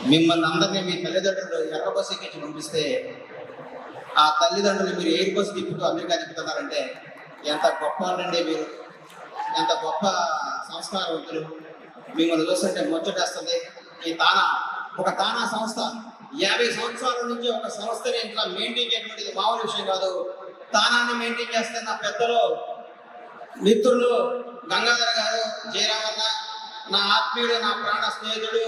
మిమ్మల్ని అందరినీ మీ తల్లిదండ్రులు ఎర్ర బస్సు ఎక్కించి పంపిస్తే ఆ తల్లిదండ్రులు మీరు ఎయిర్ బస్సు తిప్పుతూ అమెరికా తిప్పుతున్నారంటే ఎంత గొప్ప వాళ్ళండి మీరు, ఎంత గొప్ప సంస్కారవంతులు. మిమ్మల్ని చూస్తుంటే ముచ్చటేస్తుంది. ఈ తానా ఒక తానా సంస్థ 50 సంవత్సరాల నుంచి ఒక సంస్థని ఇట్లా మెయింటైన్ చేయటువంటిది మామూలు విషయం కాదు. తానాన్ని మెయింటైన్ చేస్తున్న పెద్దలు మిత్రులు గంగాధర్ గారు, జయరామన్న, నా ఆత్మీయుడు, నా ప్రాణ స్నేహితుడు.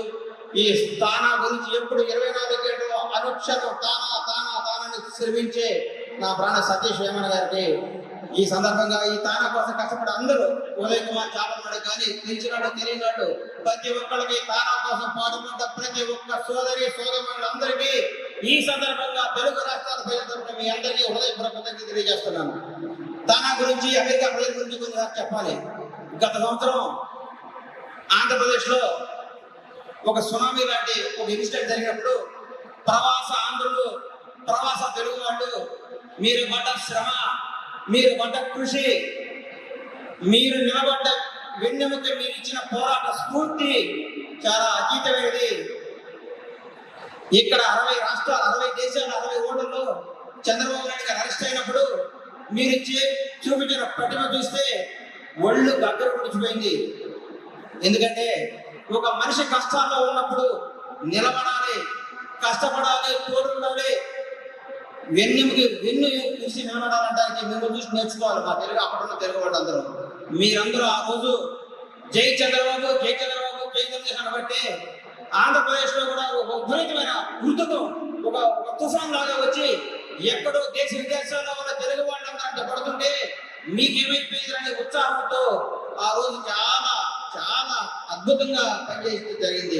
ఈ తానా గురించి ఎప్పుడు 24 గంటలు అనుక్షణం తానా తానా తానని శ్రమించే నా ప్రాణ సతీష్ వేమన గారికి ఈ సందర్భంగా ఈ తానా కోసం కష్టపడే అందరూ, ఉదయ్ కుమార్ చాపలవాడు కానీ తెలిసినాడు తెలియనాడు ప్రతి ఒక్కరికి తానా కోసం పాటుపడ్డ ప్రతి ఒక్క సోదరి సోదరులందరికీ ఈ సందర్భంగా తెలుగు రాష్ట్రాల ప్రజల తరపున మీ అందరికీ హృదయపూర్వకంగా తెలియజేస్తున్నాను. తానా గురించి, అమెరికా ప్రజల గురించి కొన్నిసార్లు చెప్పాలి. గత సంవత్సరం ఆంధ్రప్రదేశ్లో ఒక సునామీ లాంటి ఒక ఇన్సిడెంట్ జరిగినప్పుడు ప్రవాస ఆంధ్రులు, ప్రవాస తెలుగు వాళ్ళు మీరు పడ్డ శ్రమ, మీరు పడ్డ కృషి, మీరు నిలబడ్డ వెన్నెముక, మీరు ఇచ్చిన పోరాట స్ఫూర్తి చాలా అతీతమైనది. ఇక్కడ 60 రాష్ట్రాలు, 60 దేశాలు, 60 ఓటర్లు చంద్రబాబు నాయుడు గారు అరెస్ట్ అయినప్పుడు మీరు చూపించిన ప్రతిభ చూస్తే ఒళ్ళు దగ్గర పుడిచిపోయింది. ఎందుకంటే ఒక మనిషి కష్టాల్లో ఉన్నప్పుడు నిలబడాలి, కష్టపడాలి, తోడుండాలి, వెన్నెముకి వెన్ను చూసి నిలబడాలంటానికి మిమ్మల్ని చూసి నేర్చుకోవాలి మా తెలుగు అప్పటిన్న తెలుగు వాళ్ళందరూ. మీరందరూ ఆ రోజు జై చంద్రబాబు జై చంద్రబాబు జై తెలుగుదేశం బట్టి ఆంధ్రప్రదేశ్లో కూడా ఒక ఉద్భవితమైన ఉర్దుతో ఒక తుఫాన్ లాగా వచ్చి ఎక్కడో దేశ విదేశాల్లో ఉన్న తెలుగు వాళ్ళందరూ అంటే పడుతుంటే మీకేమైపోయిందని ఉత్సాహంతో ఆ రోజు చాలా చాలా అద్భుతంగా పనిచేస్తూ జరిగింది.